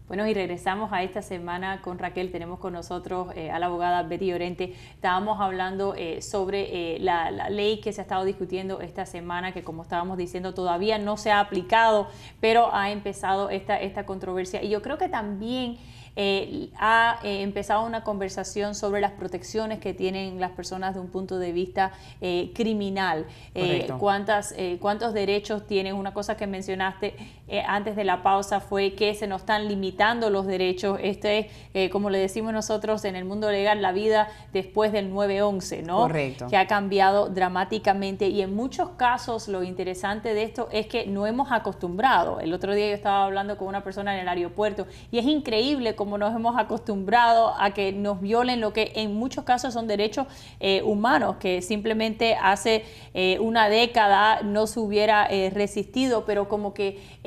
Bueno, y regresamos a esta semana con Raquel. Tenemos con nosotros a la abogada Betty Llorente. Estábamos hablando sobre la ley que se ha estado discutiendo esta semana, que como estábamos diciendo todavía no se ha aplicado, pero ha empezado esta controversia. Y yo creo que también ha empezado una conversación sobre las protecciones que tienen las personas de un punto de vista criminal. ¿Cuántos derechos tienen? Una cosa que mencionaste antes de la pausa fue que se nos están limitando los derechos. Como le decimos nosotros en el mundo legal, la vida después del 9/11, ¿no? Correcto. Que ha cambiado dramáticamente, y en muchos casos lo interesante de esto es que no hemos acostumbrado. El otro día yo estaba hablando con una persona en el aeropuerto y es increíble cómo nos hemos acostumbrado a que nos violen lo que en muchos casos son derechos humanos, que simplemente hace una década no se hubiera resistido, pero como que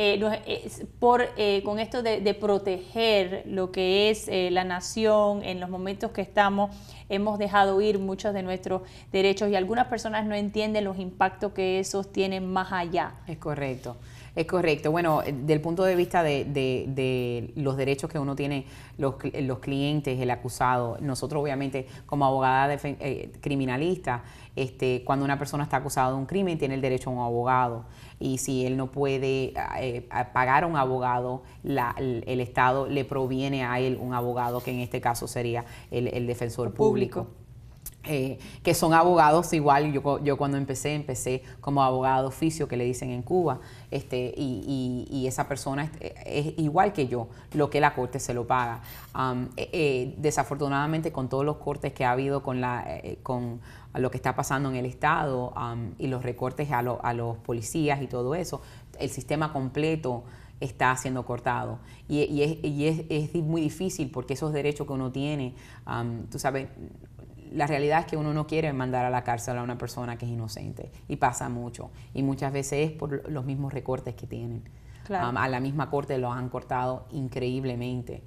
con esto de proteger lo que es la nación en los momentos que estamos, hemos dejado ir muchos de nuestros derechos, y algunas personas no entienden los impactos que esos tienen más allá. Es correcto. Es correcto. Bueno, del punto de vista de los derechos que uno tiene, los clientes, el acusado, nosotros obviamente como abogada criminalista, cuando una persona está acusada de un crimen, tiene el derecho a un abogado. Y si él no puede pagar a un abogado, el Estado le proviene a él un abogado, que en este caso sería el defensor público. Que son abogados igual. Yo cuando empecé como abogado de oficio, que le dicen en Cuba, y esa persona es igual que yo, lo que la corte se lo paga. Desafortunadamente, con todos los cortes que ha habido con lo que está pasando en el Estado, y los recortes a los policías y todo eso, el sistema completo está siendo cortado, y es muy difícil, porque esos derechos que uno tiene, tú sabes, la realidad es que uno no quiere mandar a la cárcel a una persona que es inocente, y pasa mucho, y muchas veces es por los mismos recortes que tienen. Claro. A la misma corte lo han cortado increíblemente.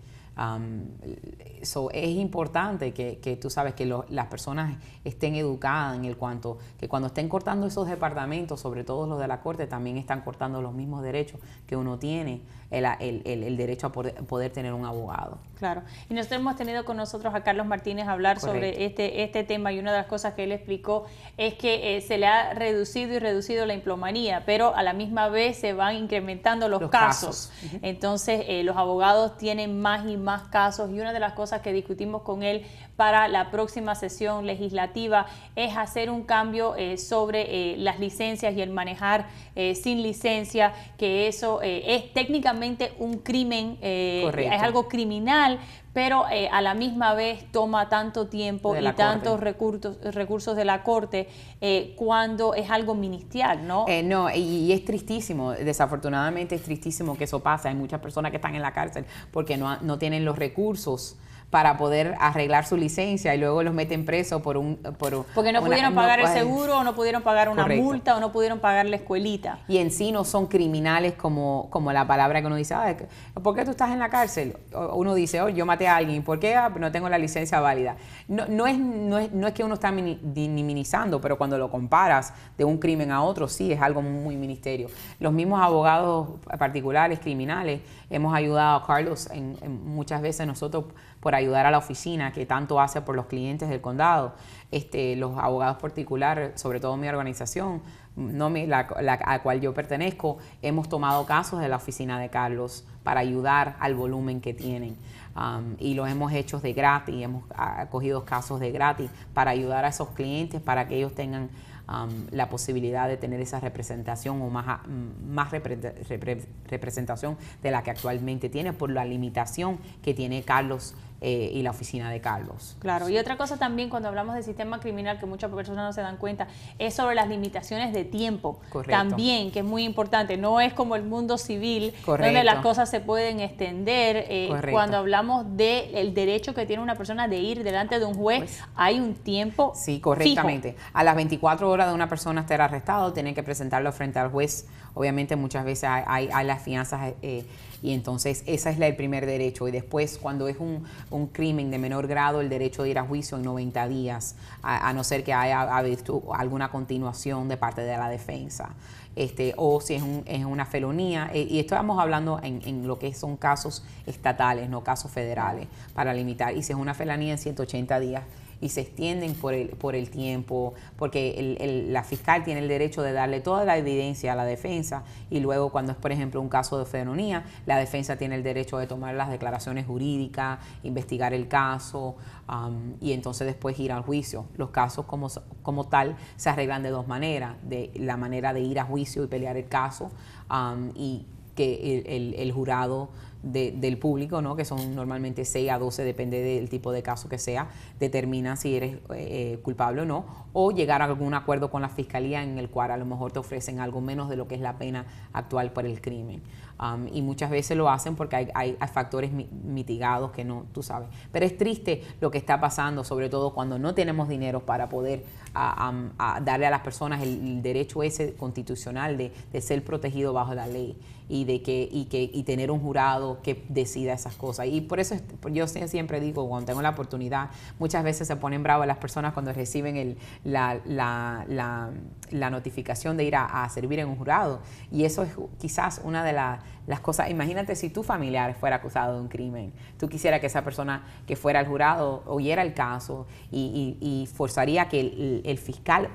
Es importante que tú sabes que las personas estén educadas en el cuanto que cuando estén cortando esos departamentos, sobre todo los de la corte, también están cortando los mismos derechos que uno tiene, el derecho a poder tener un abogado. Claro. Y nosotros hemos tenido con nosotros a Carlos Martínez a hablar sobre este tema, y una de las cosas que él explicó es que se le ha reducido la hiplomanía, pero a la misma vez se van incrementando los casos. Entonces los abogados tienen más y más casos, y una de las cosas que discutimos con él para la próxima sesión legislativa es hacer un cambio sobre las licencias y el manejar sin licencia, que eso es técnicamente un crimen, es algo criminal, pero a la misma vez toma tanto tiempo y tantos recursos de la corte cuando es algo ministerial, ¿no? No, y es tristísimo, desafortunadamente es tristísimo que eso pase. Hay muchas personas que están en la cárcel porque no tienen los recursos para poder arreglar su licencia, y luego los meten presos porque no pudieron pagar el seguro, o no pudieron pagar una multa, o no pudieron pagar la escuelita. Y en sí no son criminales como la palabra que uno dice, ¿por qué tú estás en la cárcel? Uno dice, yo maté a alguien, ¿por qué? No tengo la licencia válida. No es que uno está minimizando, pero cuando lo comparas de un crimen a otro, sí es algo muy ministerio. Los mismos abogados particulares, criminales, hemos ayudado a Carlos muchas veces nosotros por ayudar a la oficina, que tanto hace por los clientes del condado. Los abogados particulares, sobre todo mi organización, a cual yo pertenezco, hemos tomado casos de la oficina de Carlos para ayudar al volumen que tienen. Y los hemos hecho de gratis, hemos acogido casos de gratis para ayudar a esos clientes, para que ellos tengan la posibilidad de tener esa representación, o más representación de la que actualmente tiene, por la limitación que tiene Carlos y la oficina de Carlos. Claro, y otra cosa también cuando hablamos del sistema criminal, que muchas personas no se dan cuenta, es sobre las limitaciones de tiempo. Correcto. También, que es muy importante. No es como el mundo civil, correcto, donde las cosas se pueden extender. Cuando hablamos del derecho que tiene una persona de ir delante de un juez, hay un tiempo sí, correctamente. fijo. A las 24 horas de una persona estar arrestado, tienen que presentarlo frente al juez. Obviamente muchas veces hay las fianzas, y entonces ese es el primer derecho. Y después, cuando es un crimen de menor grado, el derecho de ir a juicio en 90 días, a no ser que haya habido alguna continuación de parte de la defensa. O si es una felonía, y estamos hablando en lo que son casos estatales, no casos federales, para limitar. Y si es una felonía, en 180 días, y se extienden por el tiempo, porque la fiscal tiene el derecho de darle toda la evidencia a la defensa, y luego cuando es, por ejemplo, un caso de felonía, la defensa tiene el derecho de tomar las declaraciones jurídicas, investigar el caso, y entonces después ir al juicio. Los casos como tal se arreglan de dos maneras: de la manera de ir a juicio y pelear el caso, y que el jurado del público, ¿no?, que son normalmente 6 a 12, depende del tipo de caso que sea, determina si eres culpable o no, o llegar a algún acuerdo con la fiscalía en el cual a lo mejor te ofrecen algo menos de lo que es la pena actual por el crimen. Y muchas veces lo hacen porque hay factores mitigados que no, tú sabes. Pero es triste lo que está pasando, sobre todo cuando no tenemos dinero para poder a darle a las personas el derecho ese constitucional de ser protegido bajo la ley, y tener un jurado que decida esas cosas. Y por eso yo siempre digo, cuando tengo la oportunidad, muchas veces se ponen bravas las personas cuando reciben la notificación de ir a servir en un jurado. Y eso es quizás una de las cosas. Imagínate si tu familiar fuera acusado de un crimen. Tú quisieras que esa persona que fuera al jurado oyera el caso y forzaría que el fiscal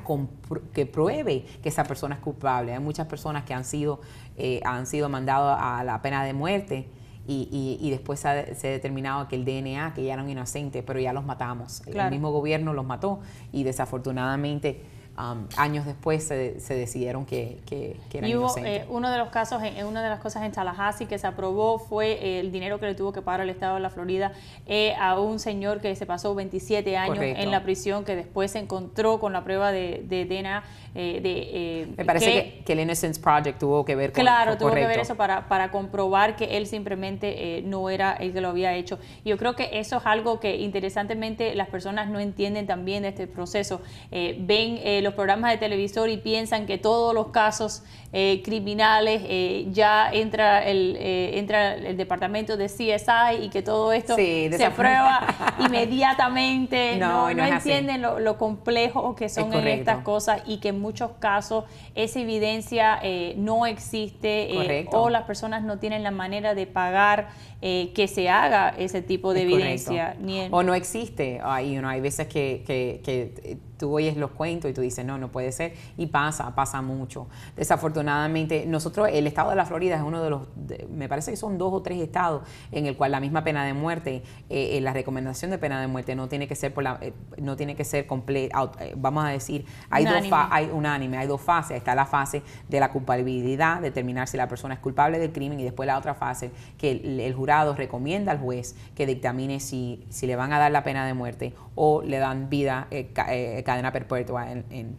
que pruebe que esa persona es culpable. Hay muchas personas que han sido mandados a la pena de muerte, y después se ha determinado que el DNA, que ya eran inocentes, pero ya los matamos. Claro. El mismo gobierno los mató, y desafortunadamente años después se decidieron que eran inocentes. Uno de los casos, una de las cosas en Tallahassee que se aprobó fue el dinero que le tuvo que pagar el estado de la Florida a un señor que se pasó 27 años Correcto. en la prisión, que después se encontró con la prueba de DNA. Me parece que el Innocence Project tuvo que ver con Claro, tuvo que ver eso para comprobar que él simplemente no era el que lo había hecho. Y yo creo que eso es algo que interesantemente las personas no entienden también de este proceso. Ven los programas de televisor y piensan que todos los casos criminales ya entra el departamento de CSI, y que todo esto se aprueba inmediatamente. No entienden lo complejo que son en estas cosas, y que en muchos casos esa evidencia no existe, o las personas no tienen la manera de pagar que se haga ese tipo de evidencia. O no existe. Hay veces que tú oyes los cuentos y tú dices, no puede ser, y pasa mucho. Desafortunadamente, el estado de la Florida es uno de los, me parece que son 2 o 3 estados en el cual la misma pena de muerte, la recomendación de pena de muerte no tiene que ser no tiene que ser completa, vamos a decir, hay unánime, hay 2 fases. Está la fase de la culpabilidad, determinar si la persona es culpable del crimen, y después la otra fase que el jurado recomienda al juez que dictamine si le van a dar la pena de muerte o le dan vida, cadena perpetua en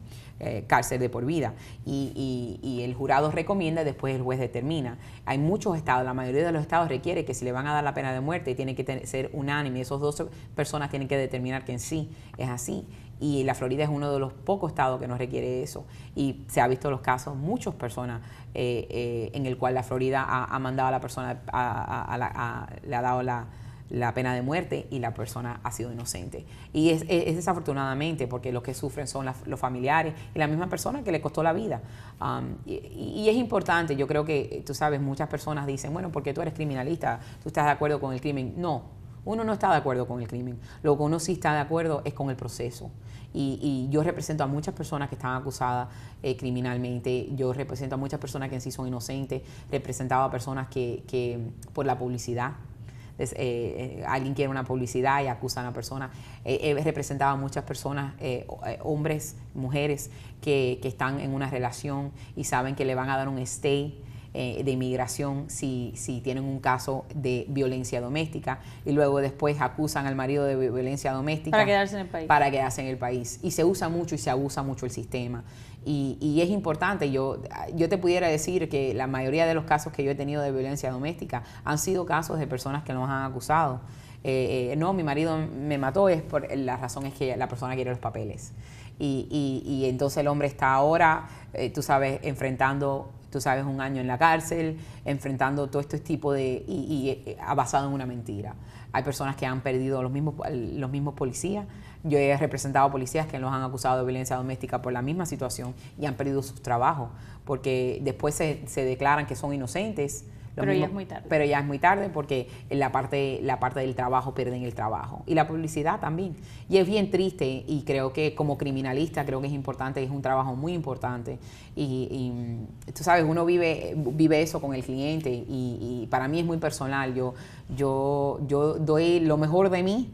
cárcel de por vida, y el jurado recomienda, después el juez determina. Hay muchos estados, la mayoría de los estados requiere que si le van a dar la pena de muerte tiene que ser unánime, esos 2 personas tienen que determinar que en sí es así, y la Florida es uno de los pocos estados que no requiere eso, y se ha visto los casos, muchas personas en el cual la Florida ha mandado a la persona, le ha dado la pena de muerte, y la persona ha sido inocente. Y es desafortunadamente, porque los que sufren son los familiares y la misma persona que le costó la vida. Y es importante, yo creo que, tú sabes, muchas personas dicen, bueno, porque tú eres criminalista, tú estás de acuerdo con el crimen. No, uno no está de acuerdo con el crimen. Lo que uno sí está de acuerdo es con el proceso. Y yo represento a muchas personas que están acusadas criminalmente. Yo represento a muchas personas que en sí son inocentes. Representaba a personas que por la publicidad, alguien quiere una publicidad y acusa a una persona. He representado a muchas personas, hombres, mujeres que están en una relación y saben que le van a dar un stay de inmigración si tienen un caso de violencia doméstica, y luego después acusan al marido de violencia doméstica para quedarse en el país. Para quedarse en el país. Y se usa mucho y se abusa mucho el sistema. Y es importante, yo te pudiera decir que la mayoría de los casos que yo he tenido de violencia doméstica han sido casos de personas que nos han acusado. No, mi marido me mató, la razón es que la persona quiere los papeles. Y entonces el hombre está ahora, tú sabes, enfrentando tú sabes, un año en la cárcel, enfrentando todo este tipo de... basado en una mentira. Hay personas que han perdido los mismos policías. Yo he representado policías que los han acusado de violencia doméstica por la misma situación y han perdido sus trabajos, porque después se declaran que son inocentes. Pero ya es muy tarde. Pero ya es muy tarde porque en la parte del trabajo pierden el trabajo. Y la publicidad también. Y es bien triste, y creo que como criminalista creo que es importante, es un trabajo muy importante. Y tú sabes, uno vive eso con el cliente, y para mí es muy personal. Yo doy lo mejor de mí,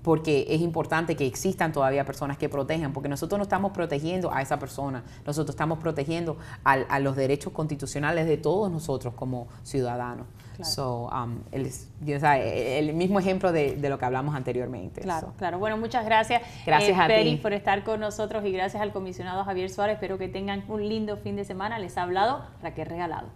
porque es importante que existan todavía personas que protejan, porque nosotros no estamos protegiendo a esa persona, nosotros estamos protegiendo a los derechos constitucionales de todos nosotros como ciudadanos. Claro. El mismo ejemplo de lo que hablamos anteriormente. Claro, claro. Bueno, muchas gracias. Gracias a Peri, ti por estar con nosotros, y gracias al comisionado Javier Suárez. Espero que tengan un lindo fin de semana. Les ha hablado Raquel Regalado.